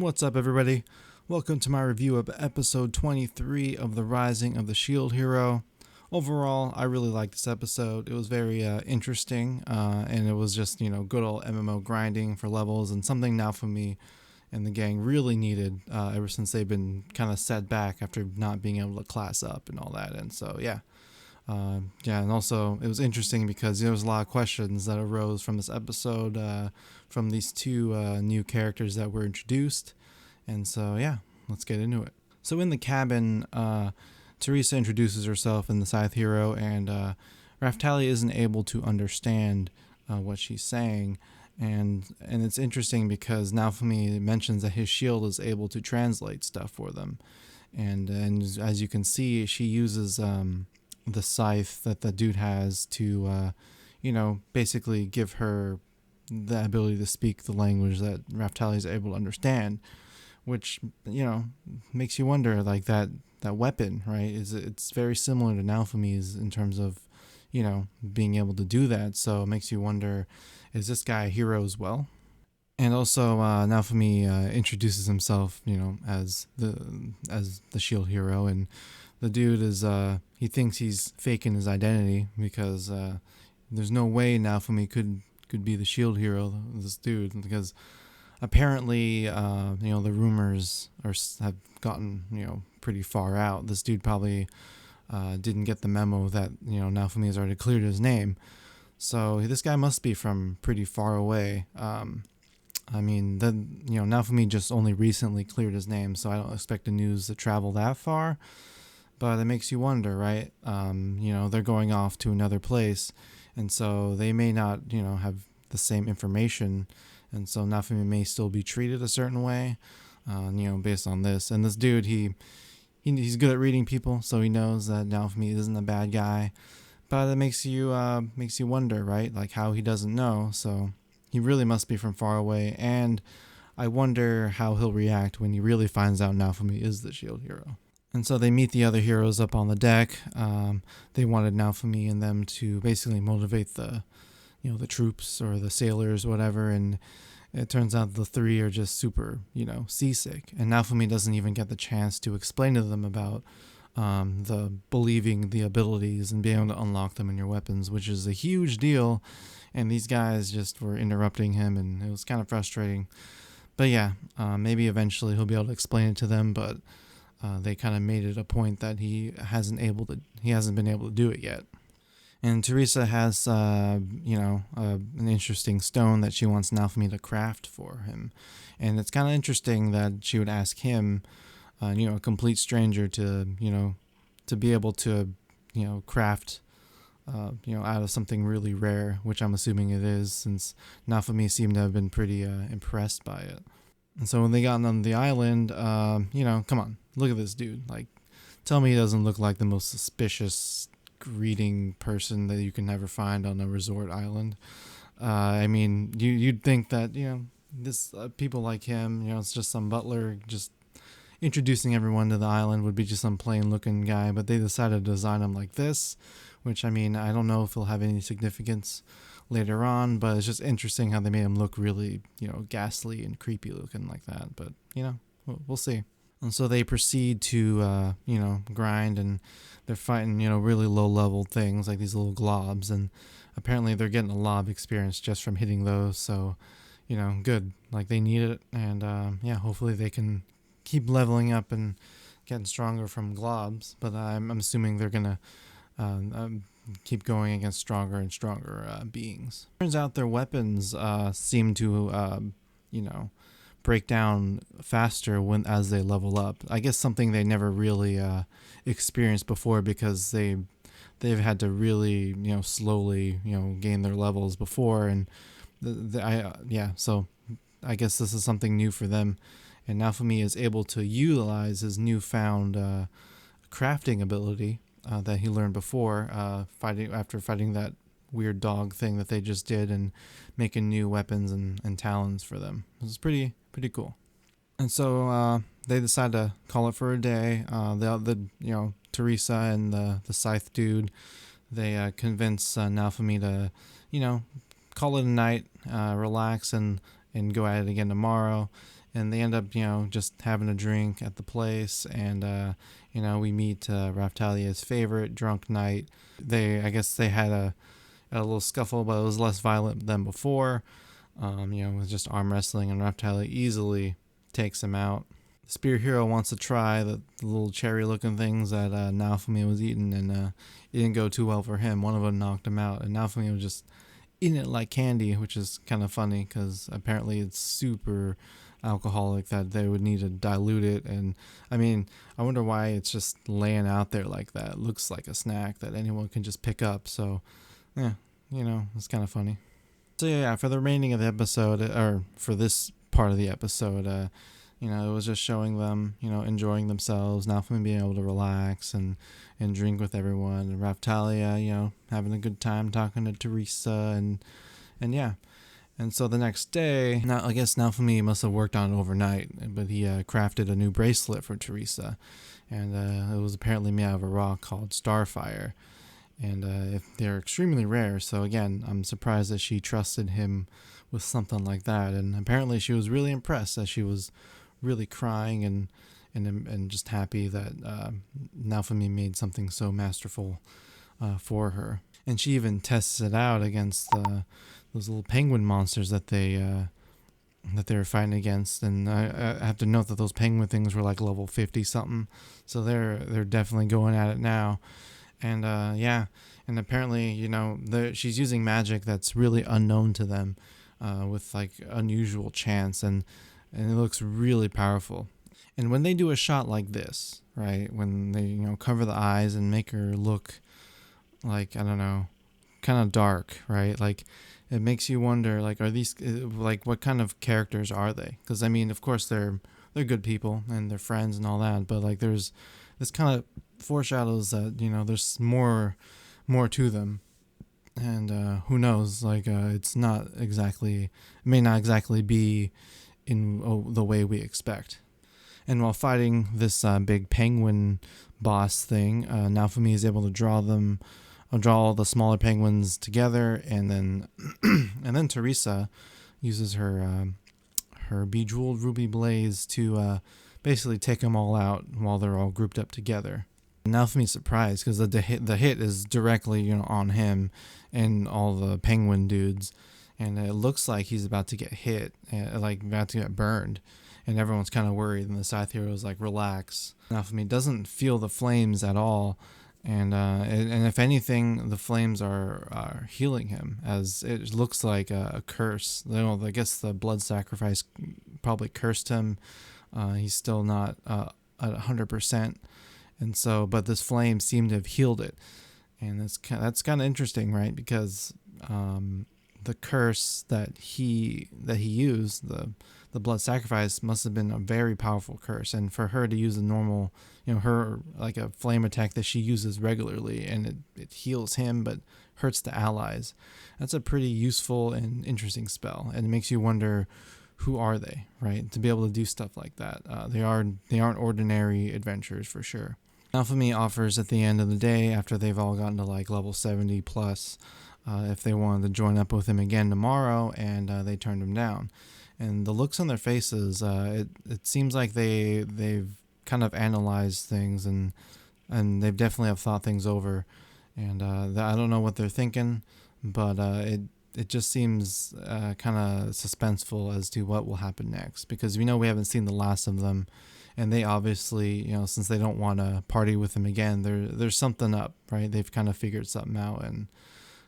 What's up, everybody? Welcome to my review of episode 23 of The Rising of the Shield Hero. Overall, I really liked this episode. It was very interesting, and it was just, good old MMO grinding for levels, and something Naofumi and the gang really needed ever since they've been kind of set back after not being able to class up and all that. And so, and also it was interesting because there was a lot of questions that arose from this episode from these two new characters that were introduced. And so, let's get into it. So in the cabin, Teresa introduces herself in the Scythe Hero, and Raftali isn't able to understand what she's saying. And it's interesting because Naofumi mentions that his shield is able to translate stuff for them. And as you can see, she uses the scythe that the dude has to, basically give her the ability to speak the language that Raftali is able to understand, which, makes you wonder, like that weapon, right? It's very similar to Naofumi's in terms of, being able to do that. So it makes you wonder, is this guy a hero as well? And also, Naofumi introduces himself, as the shield hero, and the dude is he thinks he's faking his identity because there's no way Naofumi could be the shield hero, this dude, because apparently the rumors have gotten pretty far out. This dude probably didn't get the memo that Naofumi has already cleared his name, so this guy must be from pretty far away. Naofumi just only recently cleared his name, so I don't expect the news to travel that far. But it makes you wonder, right? They're going off to another place, and so they may not, have the same information, and so Naofumi may still be treated a certain way, based on this. And this dude, he's good at reading people, so he knows that Naofumi isn't a bad guy. But it makes you wonder, right? Like how he doesn't know. So he really must be from far away, and I wonder how he'll react when he really finds out Naofumi is the shield hero. And so they meet the other heroes up on the deck. They wanted Naofumi and them to basically motivate the troops or the sailors, whatever. And it turns out the three are just super, seasick. And Naofumi doesn't even get the chance to explain to them about the believing the abilities and being able to unlock them in your weapons, which is a huge deal. And these guys just were interrupting him, and it was kind of frustrating. But maybe eventually he'll be able to explain it to them, but they kind of made it a point that he hasn't been able to do it yet. And Teresa has, an interesting stone that she wants Naofumi to craft for him. And it's kind of interesting that she would ask him, a complete stranger to be able to, craft, out of something really rare, which I'm assuming it is, since Naofumi seemed to have been pretty impressed by it. And so when they got on the island, come on, look at this dude. Like, tell me he doesn't look like the most suspicious greeting person that you can ever find on a resort island. You'd think that, this people like him, it's just some butler just introducing everyone to the island would be just some plain looking guy, but they decided to design him like this, which, I don't know if he'll have any significance later on, but it's just interesting how they made him look really, ghastly and creepy looking like that. But, we'll see. And so they proceed to, grind, and they're fighting, really low-level things like these little globs, and apparently they're getting a lot of experience just from hitting those, so, good. Like, they need it, and, hopefully they can keep leveling up and getting stronger from globs, but I'm assuming they're going to keep going against stronger and stronger beings. Turns out their weapons seem to, break down faster as they level up. I guess something they never really experienced before, because they've had to really slowly gain their levels before, and so I guess this is something new for them. And Naofumi is able to utilize his newfound crafting ability that he learned before, after fighting that weird dog thing that they just did, and making new weapons and talons for them. This is pretty cool. And so they decide to call it for a day. Teresa and the scythe dude, they convince Naofumi to call it a night, relax, and go at it again tomorrow. and they end up, just having a drink at the place, and we meet Raphtalia's favorite drunk knight. I guess they had a little scuffle, but it was less violent than before. It was just arm wrestling, and Raptalia easily takes him out. The spear hero wants to try the little cherry-looking things that Naofumi was eating, and it didn't go too well for him. One of them knocked him out, and Naofumi was just eating it like candy, which is kind of funny because apparently it's super alcoholic that they would need to dilute it. And I mean, I wonder why it's just laying out there like that. It looks like a snack that anyone can just pick up. So yeah, it's kind of funny. So yeah, for the remaining of the episode, or for this part of the episode, it was just showing them, enjoying themselves, Naofumi being able to relax and drink with everyone, and Raptalia, having a good time talking to Teresa, and yeah. And so the next day, now I guess Naofumi must have worked on it overnight, but he crafted a new bracelet for Teresa, and it was apparently made out of a rock called Starfire, and they're extremely rare. So again, I'm surprised that she trusted him with something like that, and apparently she was really impressed, that she was really crying and just happy that Naofumi made something so masterful for her. And she even tests it out against those little penguin monsters that they were fighting against. And I have to note that those penguin things were like level 50 something, so they're definitely going at it now. And and apparently she's using magic that's really unknown to them, with like unusual chance, and it looks really powerful. And when they do a shot like this, right, when they cover the eyes and make her look like, I don't know, kind of dark, right, like it makes you wonder, like, are these, like, what kind of characters are they? Because I mean, of course they're good people and they're friends and all that, but like there's this kind of foreshadows that there's more to them. And who knows, like it may not exactly be in the way we expect. And while fighting this big penguin boss thing, Naofumi is able to draw all the smaller penguins together, and then Teresa uses her bejeweled ruby blaze to basically take them all out while they're all grouped up together. Naofumi's surprised because the hit is directly on him and all the penguin dudes, and it looks like he's about to get hit, like about to get burned, and everyone's kind of worried, and the side hero is like, relax. Naofumi doesn't feel the flames at all, and if anything, the flames are healing him, as it looks like a curse. I guess the blood sacrifice probably cursed him. He's still not at 100%, and so, but this flame seemed to have healed it, and that's kind of interesting, right? Because the curse that he used, the blood sacrifice, must have been a very powerful curse, and for her to use a normal, her like a flame attack that she uses regularly, and it heals him but hurts the allies, that's a pretty useful and interesting spell, and it makes you wonder, who are they, right? To be able to do stuff like that, they aren't ordinary adventurers for sure. Naofumi offers at the end of the day, after they've all gotten to like level 70 plus, if they wanted to join up with him again tomorrow, and they turned him down. And the looks on their faces, it seems like they've kind of analyzed things, and they've definitely have thought things over. And I don't know what they're thinking, but it just seems kind of suspenseful as to what will happen next, because we haven't seen the last of them, and they obviously, since they don't want to party with him again, there's something up, right? They've kind of figured something out, and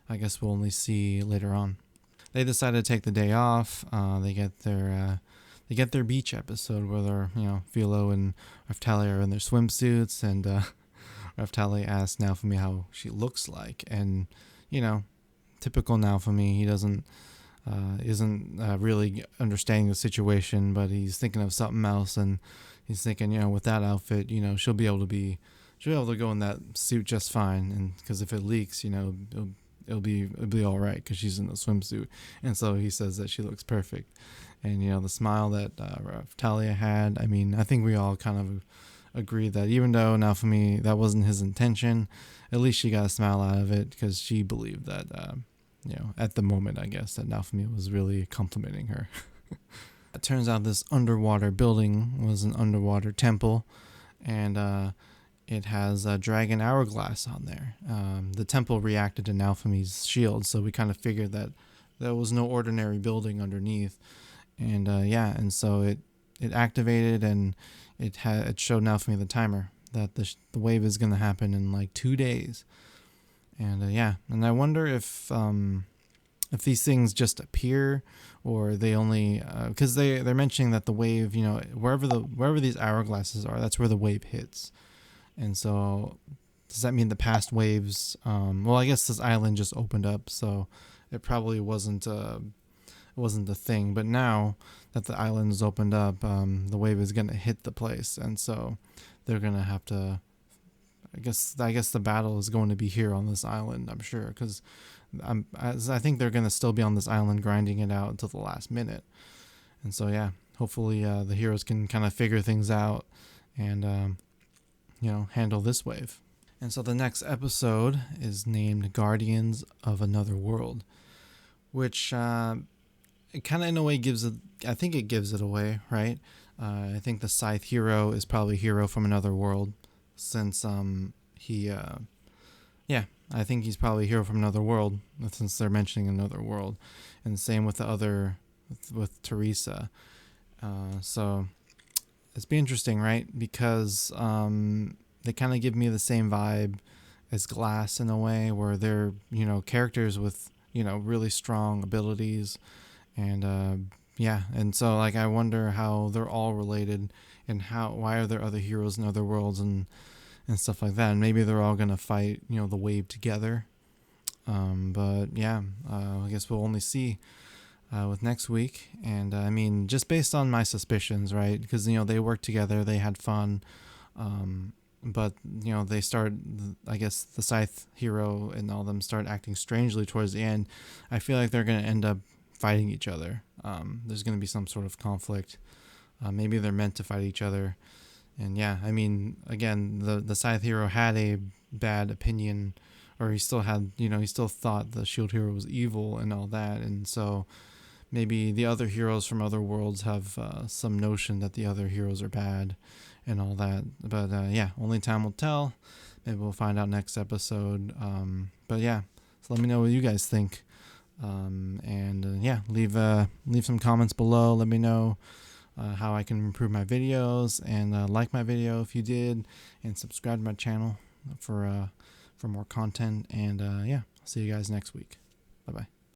I guess we'll only see later on. They decide to take the day off. They get their beach episode where they're, Philo and Raptalia are in their swimsuits, and Raptalia asks Naofumi how she looks like, and typical Naofumi, he isn't really understanding the situation, but he's thinking of something else, and he's thinking, with that outfit, she'll be able to go in that suit just fine, and because if it leaks, it'll be all right because she's in the swimsuit. And so he says that she looks perfect, and the smile that Talia had, I mean, I think we all kind of agree that even though Naofumi, that wasn't his intention, at least she got a smile out of it, because she believed that at the moment, I guess, that Naofumi was really complimenting her. It turns out this underwater building was an underwater temple, and it has a dragon hourglass on there. The temple reacted to Naofumi's shield, so we kind of figured that there was no ordinary building underneath. And so it activated, and it showed Naofumi the timer that the wave is going to happen in like 2 days. And I wonder if these things just appear, or they only because they're mentioning that the wave, wherever these hourglasses are, that's where the wave hits. And so does that mean the past waves? Well, I guess this island just opened up, so it probably wasn't a thing. But now that the island is opened up, the wave is gonna hit the place, and so they're gonna have to. I guess the battle is going to be here on this island, I'm sure, because I think they're going to still be on this island grinding it out until the last minute. And so, yeah, hopefully the heroes can kind of figure things out and, handle this wave. And so the next episode is named Guardians of Another World, which it kind of in a way I think it gives it away, right? I think the Scythe hero is probably Hero from Another World, since I think he's probably a hero from another world, since they're mentioning another world. And same with the other, with Teresa. So it's be interesting, right? Because they kind of give me the same vibe as Glass in a way, where they're, characters with, really strong abilities. And so like I wonder how they're all related, and why are there other heroes in other worlds and stuff like that. And maybe they're all gonna fight, the wave together. But yeah, I guess we'll only see with next week. And I mean, just based on my suspicions, right? Because they worked together, they had fun. But they start. I guess the Scythe hero and all them start acting strangely towards the end. I feel like they're gonna end up fighting each other. There's gonna be some sort of conflict. Maybe they're meant to fight each other. And yeah, I mean, again, the Scythe hero had a bad opinion, or he still had, he still thought the Shield hero was evil and all that. And so maybe the other heroes from other worlds have some notion that the other heroes are bad and all that. But yeah, only time will tell. Maybe we'll find out next episode. But yeah, so let me know what you guys think. Yeah, leave some comments below. Let me know how I can improve my videos, and like my video if you did, and subscribe to my channel for more content. And yeah, I'll see you guys next week. Bye bye.